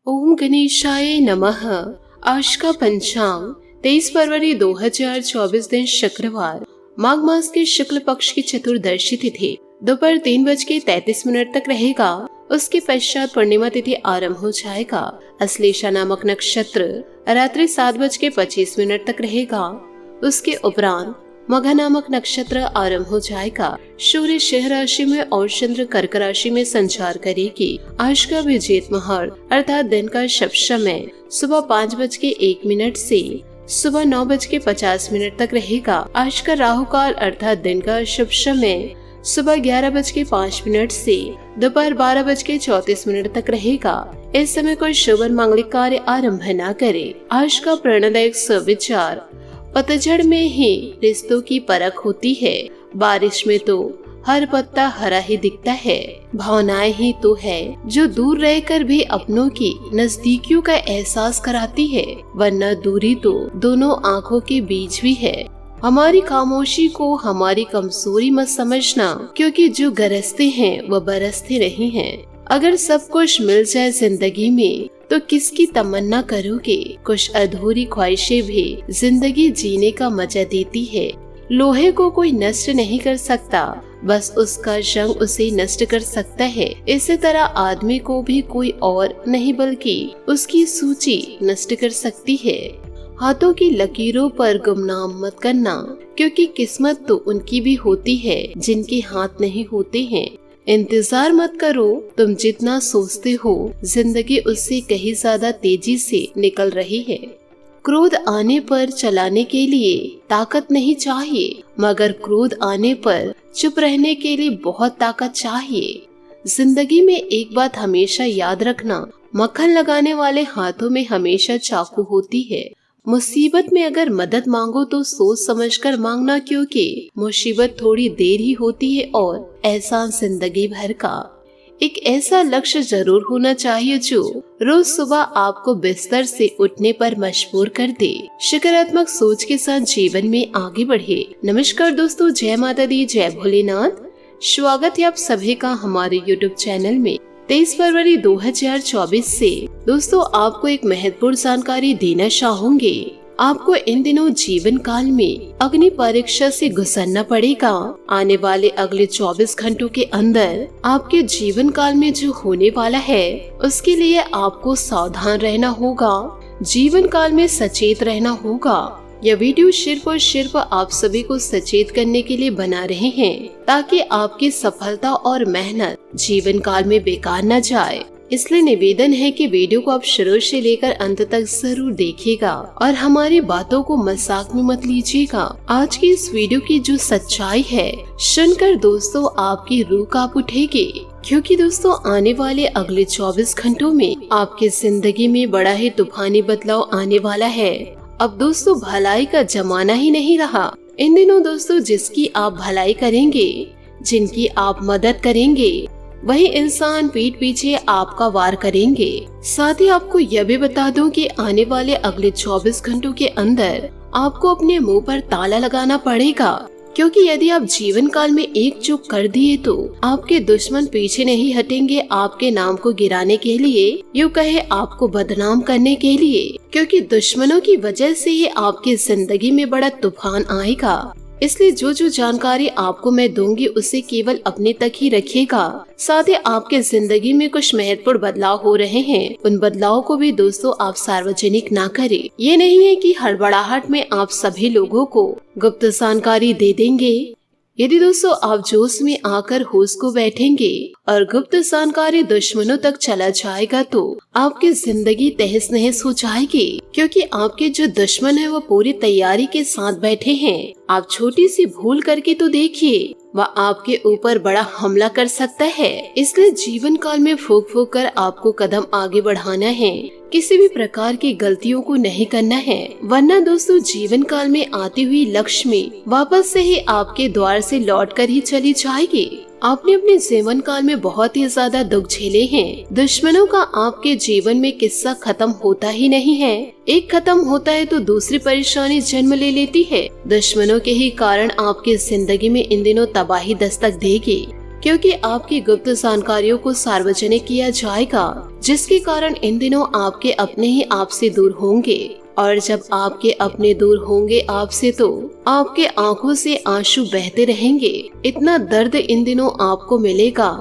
ओम गणेशाय नमः। आज का पंचांग 23 फरवरी 2024 दिन शुक्रवार, माघ मास के शुक्ल पक्ष की चतुर्दशी तिथि दोपहर 3:33 तक रहेगा। उसके पश्चात पूर्णिमा तिथि आरंभ हो जाएगा। अश्लेषा नामक नक्षत्र रात्रि 7:25 तक रहेगा। उसके उपरांत मघा नामक नक्षत्र आरंभ हो जाएगा। सूर्य सिंह राशि में और चंद्र कर्क राशि में संचार करेगी। आज का विजेत मुहूर्त अर्थात दिन का शुभ समय सुबह 5:01 से सुबह 9:50 तक रहेगा। आज का राहु काल अर्थात दिन का शुभ समय सुबह 11:05 से दोपहर 12:34 तक रहेगा। इस समय कोई शुभ और मांगलिक कार्य आरंभ न करे। आज का प्रेरणादायक सुविचार, पतझड़ में ही रिश्तों की परख होती है, बारिश में तो हर पत्ता हरा ही दिखता है। भावनाएं ही तो है जो दूर रहकर भी अपनों की नजदीकियों का एहसास कराती है, वरना दूरी तो दोनों आंखों के बीच भी है। हमारी खामोशी को हमारी कमजोरी मत समझना, क्योंकि जो गरजते हैं वह बरसते नहीं हैं। अगर सब कुछ मिल जाए जिंदगी में तो किसकी तमन्ना करोगे। कुछ अधूरी ख्वाहिशें भी जिंदगी जीने का मजा देती है। लोहे को कोई नष्ट नहीं कर सकता, बस उसका जंग उसे नष्ट कर सकता है। इसी तरह आदमी को भी कोई और नहीं बल्कि उसकी सूची नष्ट कर सकती है। हाथों की लकीरों पर गुमनाम मत करना, क्योंकि किस्मत तो उनकी भी होती है जिनके हाथ नहीं होते हैं। इंतजार मत करो, तुम जितना सोचते हो जिंदगी उससे कहीं ज्यादा तेजी से निकल रही है। क्रोध आने पर चलाने के लिए ताकत नहीं चाहिए, मगर क्रोध आने पर चुप रहने के लिए बहुत ताकत चाहिए। जिंदगी में एक बात हमेशा याद रखना, मक्खन लगाने वाले हाथों में हमेशा चाकू होती है। मुसीबत में अगर मदद मांगो तो सोच समझकर मांगना, क्योंकि मुसीबत थोड़ी देर ही होती है और एहसान जिंदगी भर का। एक ऐसा लक्ष्य जरूर होना चाहिए जो रोज सुबह आपको बिस्तर से उठने पर मजबूर कर दे। सकारात्मक सोच के साथ जीवन में आगे बढ़े। नमस्कार दोस्तों, जय माता दी, जय भोलेनाथ। स्वागत है आप सभी का हमारे YouTube चैनल में। 23 फरवरी 2024 से दोस्तों आपको एक महत्वपूर्ण जानकारी देना चाहूंगे। आपको इन दिनों जीवन काल में अग्नि परीक्षा से गुजरना पड़ेगा। आने वाले अगले 24 घंटों के अंदर आपके जीवन काल में जो होने वाला है उसके लिए आपको सावधान रहना होगा, जीवन काल में सचेत रहना होगा। यह वीडियो सिर्फ और सिर्फ आप सभी को सचेत करने के लिए बना रहे हैं, ताकि आपकी सफलता और मेहनत जीवन काल में बेकार न जाए। इसलिए निवेदन है कि वीडियो को आप शुरू से लेकर अंत तक जरूर देखिएगा और हमारी बातों को मजाक में मत लीजिएगा। आज की इस वीडियो की जो सच्चाई है सुनकर दोस्तों आपकी रूह कांप उठेगी, क्योंकि दोस्तों आने वाले अगले 24 घंटों में आपकी जिंदगी में बड़ा ही तूफानी बदलाव आने वाला है। अब दोस्तों भलाई का जमाना ही नहीं रहा। इन दिनों दोस्तों जिसकी आप भलाई करेंगे, जिनकी आप मदद करेंगे, वही इंसान पीठ पीछे आपका वार करेंगे। साथ ही आपको यह भी बता दूं कि आने वाले अगले 24 घंटों के अंदर आपको अपने मुंह पर ताला लगाना पड़ेगा, क्योंकि यदि आप जीवन काल में एक चूक कर दिए तो आपके दुश्मन पीछे नहीं हटेंगे आपके नाम को गिराने के लिए, यूँ कहे आपको बदनाम करने के लिए, क्योंकि दुश्मनों की वजह से ही आपकी जिंदगी में बड़ा तूफान आएगा। इसलिए जो जानकारी आपको मैं दूंगी उसे केवल अपने तक ही रखिएगा। साथ ही आपके जिंदगी में कुछ महत्वपूर्ण बदलाव हो रहे हैं, उन बदलाव को भी दोस्तों आप सार्वजनिक ना करें। ये नहीं है कि हड़बड़ाहट में आप सभी लोगों को गुप्त जानकारी दे देंगे। यदि दोस्तों आप जोश में आकर होश को बैठेंगे और गुप्त जानकारी दुश्मनों तक चला जाएगा तो आपकी जिंदगी तहस नहस हो जाएगी, क्योंकि आपके जो दुश्मन है वो पूरी तैयारी के साथ बैठे हैं। आप छोटी सी भूल करके तो देखिए, वह आपके ऊपर बड़ा हमला कर सकता है। इसलिए जीवन काल में फूक फूक कर आपको कदम आगे बढ़ाना है, किसी भी प्रकार की गलतियों को नहीं करना है, वरना दोस्तों जीवन काल में आती हुई लक्ष्मी वापस से ही आपके द्वार से लौट कर ही चली जाएगी। आपने अपने जीवन काल में बहुत ही ज्यादा दुख झेले हैं। दुश्मनों का आपके जीवन में किस्सा खत्म होता ही नहीं है। एक खत्म होता है तो दूसरी परेशानी जन्म ले लेती है। दुश्मनों के ही कारण आपकी जिंदगी में इन दिनों तबाही दस्तक देगी, क्योंकि आपकी गुप्त जानकारियों को सार्वजनिक किया जाएगा, जिसके कारण इन दिनों आपके अपने ही आपसे दूर होंगे। और जब आपके अपने दूर होंगे आपसे तो आपके आंखों से आंसू बहते रहेंगे। इतना दर्द इन दिनों आपको मिलेगा,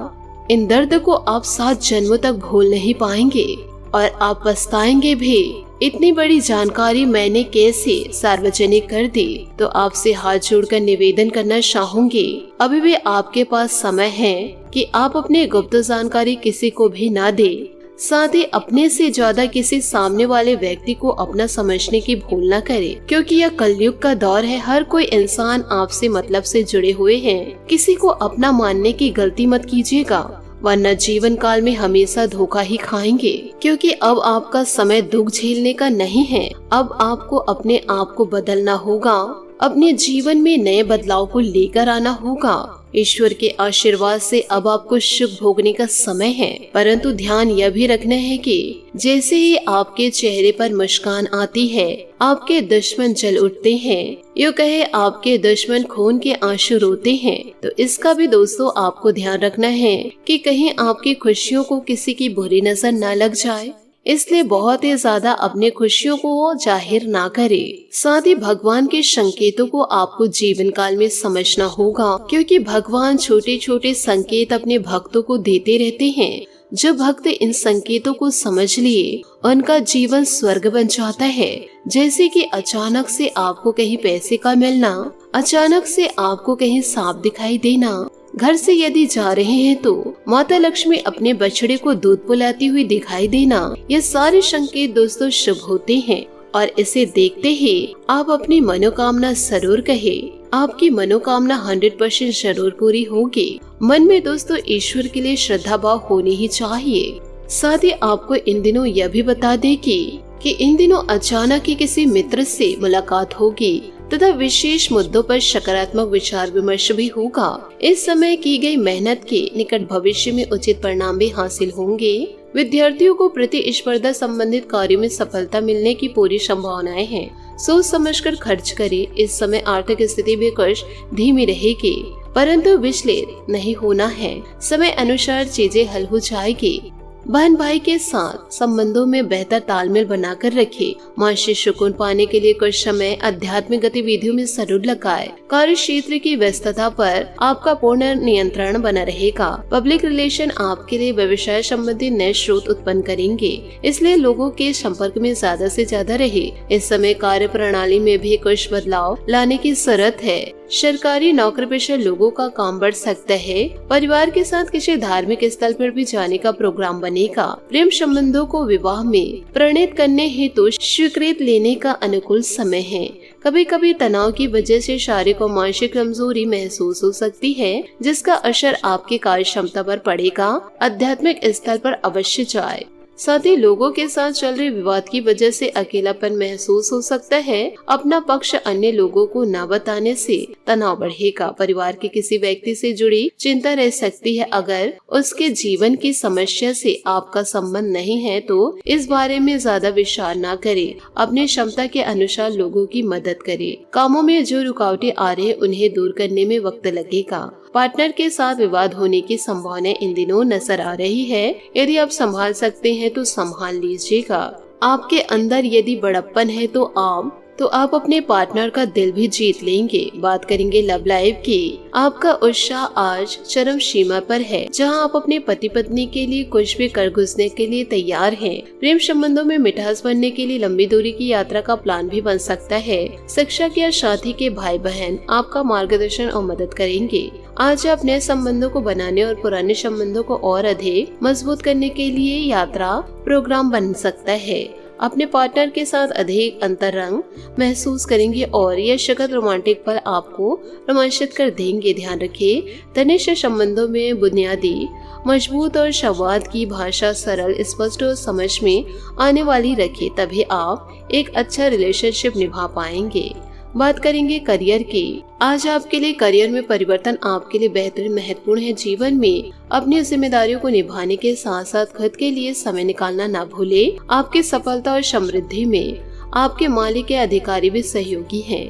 इन दर्द को आप 7 जन्मों तक भूल नहीं पाएंगे और आप पछताएंगे भी। इतनी बड़ी जानकारी मैंने कैसे सार्वजनिक कर दी। तो आपसे हाथ जोड़कर निवेदन करना चाहूंगी, अभी भी आपके पास समय है कि आप अपने गुप्त जानकारी किसी को भी ना दे, साथ ही अपने से ज्यादा किसी सामने वाले व्यक्ति को अपना समझने की भूल न करे, क्योंकि यह कलयुग का दौर है। हर कोई इंसान आपसे मतलब से जुड़े हुए हैं। किसी को अपना मानने की गलती मत कीजिएगा, वरना जीवन काल में हमेशा धोखा ही खाएंगे। क्योंकि अब आपका समय दुख झेलने का नहीं है, अब आपको अपने आप को बदलना होगा, अपने जीवन में नए बदलाव को लेकर आना होगा। ईश्वर के आशीर्वाद से अब आपको सुख भोगने का समय है, परंतु ध्यान यह भी रखना है कि जैसे ही आपके चेहरे पर मुस्कान आती है, आपके दुश्मन जल उठते हैं। यूँ कहे आपके दुश्मन खून के आंसू रोते हैं। तो इसका भी दोस्तों आपको ध्यान रखना है कि कहीं आपकी खुशियों को किसी की बुरी नजर न लग जाए, इसलिए बहुत ही ज्यादा अपने खुशियों को जाहिर ना करे। साथ ही भगवान के संकेतों को आपको जीवन काल में समझना होगा, क्योंकि भगवान छोटे छोटे संकेत अपने भक्तों को देते रहते हैं। जो भक्त इन संकेतों को समझ लिए, उनका जीवन स्वर्ग बन जाता है। जैसे कि अचानक से आपको कहीं पैसे का मिलना, अचानक से आपको कहीं सांप दिखाई देना, घर से यदि जा रहे हैं तो माता लक्ष्मी अपने बछड़े को दूध पिलाती हुई दिखाई देना, ये सारे संकेत दोस्तों शुभ होते हैं। और इसे देखते ही आप अपनी मनोकामना जरूर कहे, आपकी मनोकामना 100% जरूर पूरी होगी। मन में दोस्तों ईश्वर के लिए श्रद्धा भाव होनी ही चाहिए। साथ ही आपको इन दिनों यह भी बता दे कि इन दिनों अचानक ही किसी मित्र से मुलाकात होगी तथा विशेष मुद्दों पर सकारात्मक विचार विमर्श भी होगा। इस समय की गई मेहनत के निकट भविष्य में उचित परिणाम भी हासिल होंगे। विद्यार्थियों को प्रतिस्पर्धा संबंधित कार्यों में सफलता मिलने की पूरी संभावनाएं हैं। सोच समझकर खर्च करें। इस समय आर्थिक स्थिति भी कुछ धीमी रहेगी, परंतु विचलित नहीं होना है। समय अनुसार चीजें हल हो जाएगी। बहन भाई के साथ संबंधों में बेहतर तालमेल बनाकर रखें। मानसिक सुकून पाने के लिए कुछ समय आध्यात्मिक गतिविधियों में जरूर लगाएं। कार्य क्षेत्र की व्यस्तता पर आपका पूर्ण नियंत्रण बना रहेगा। पब्लिक रिलेशन आपके लिए व्यवसाय संबंधी नए स्रोत उत्पन्न करेंगे, इसलिए लोगों के संपर्क में ज्यादा से ज्यादा रहे। इस समय कार्य प्रणाली में भी कुछ बदलाव लाने की जरूरत है। सरकारी नौकरी पेशा लोगों का काम बढ़ सकता है। परिवार के साथ किसी धार्मिक स्थल पर भी जाने का प्रोग्राम बनेगा। प्रेम संबंधों को विवाह में प्रणीत करने हेतु स्वीकृत लेने का अनुकूल समय है। कभी कभी तनाव की वजह से शारीरिक और मानसिक कमजोरी महसूस हो सकती है, जिसका असर आपकी कार्य क्षमता पर पड़ेगा। आध्यात्मिक स्थल पर अवश्य जाए। साथ ही लोगों के साथ चल रहे विवाद की वजह से अकेलापन महसूस हो सकता है। अपना पक्ष अन्य लोगों को न बताने से तनाव बढ़ेगा। परिवार के किसी व्यक्ति से जुड़ी चिंता रह सकती है। अगर उसके जीवन की समस्या से आपका संबंध नहीं है तो इस बारे में ज्यादा विचार न करें। अपनी क्षमता के अनुसार लोगों की मदद करें। कामों में जो रुकावटें आ रही उन्हें दूर करने में वक्त लगेगा। पार्टनर के साथ विवाद होने की संभावना इन दिनों नजर आ रही है। यदि आप संभाल सकते हैं तो संभाल लीजिएगा। आपके अंदर यदि बड़प्पन है तो आप अपने पार्टनर का दिल भी जीत लेंगे। बात करेंगे लव लाइफ की। आपका उत्साह आज चरम सीमा पर है, जहां आप अपने पति पत्नी के लिए कुछ भी कर घुसने के लिए तैयार हैं। प्रेम संबंधों में मिठास बनने के लिए लंबी दूरी की यात्रा का प्लान भी बन सकता है। शिक्षक या साथी के भाई बहन आपका मार्गदर्शन और मदद करेंगे। आज आप नए संबंधों को बनाने और पुराने संबंधों को और अधिक मजबूत करने के लिए यात्रा प्रोग्राम बन सकता है। अपने पार्टनर के साथ अधिक अंतरंग महसूस करेंगे और यह सख्त रोमांटिक पल आपको रोमांचित कर देंगे। ध्यान रखिए, घनिष्ठ संबंधों में बुनियादी मजबूत और संवाद की भाषा सरल, स्पष्ट और समझ में आने वाली रखिए, तभी आप एक अच्छा रिलेशनशिप निभा पाएंगे। बात करेंगे करियर की। आज आपके लिए करियर में परिवर्तन आपके लिए बेहतर महत्वपूर्ण है। जीवन में अपनी जिम्मेदारियों को निभाने के साथ साथ खुद के लिए समय निकालना ना भूले। आपकी सफलता और समृद्धि में आपके मालिक या अधिकारी भी सहयोगी हैं।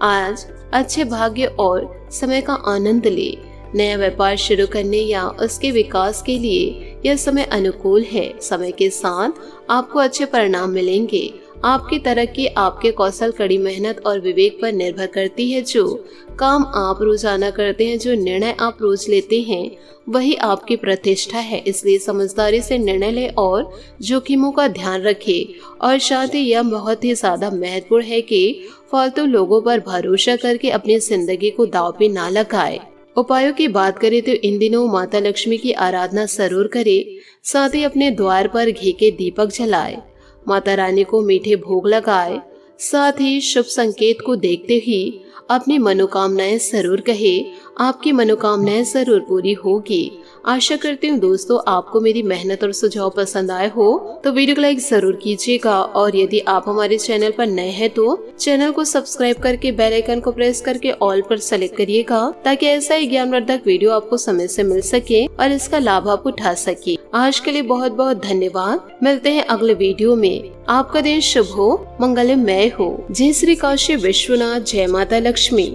आज अच्छे भाग्य और समय का आनंद ले। नया व्यापार शुरू करने या उसके विकास के लिए यह समय अनुकूल है। समय के साथ आपको अच्छे परिणाम मिलेंगे। आपकी तरक्की आपके कौशल, कड़ी मेहनत और विवेक पर निर्भर करती है। जो काम आप रोजाना करते हैं, जो निर्णय आप रोज लेते हैं, वही आपकी प्रतिष्ठा है। इसलिए समझदारी से निर्णय लें और जोखिमों का ध्यान रखें। और साथ ही यह बहुत ही ज्यादा महत्वपूर्ण है कि फालतू लोगों पर भरोसा करके अपनी जिंदगी को दांव पे ना लगाएं। उपायों की बात करें तो इन दिनों माता लक्ष्मी की आराधना जरूर करें। साथ ही अपने द्वार पर घी के दीपक जलाएं, माता रानी को मीठे भोग लगाए। साथ ही शुभ संकेत को देखते ही अपनी मनोकामनाएं जरूर कहे। आपकी मनोकामनाएं जरूर पूरी होगी। आशा करती हूँ दोस्तों आपको मेरी मेहनत और सुझाव पसंद आए हो तो वीडियो को लाइक जरूर कीजिएगा। और यदि आप हमारे चैनल पर नए हैं तो चैनल को सब्सक्राइब करके बेल आइकन को प्रेस करके ऑल पर सेलेक्ट करिएगा, ताकि ऐसा ही ज्ञानवर्धक वीडियो आपको समय से मिल सके और इसका लाभ आप उठा सके। आज के लिए बहुत बहुत धन्यवाद। मिलते हैं अगले वीडियो में। आपका दिन शुभ हो, मंगलमय हो। जय श्री काशी विश्वनाथ, जय माता लक्ष्मी।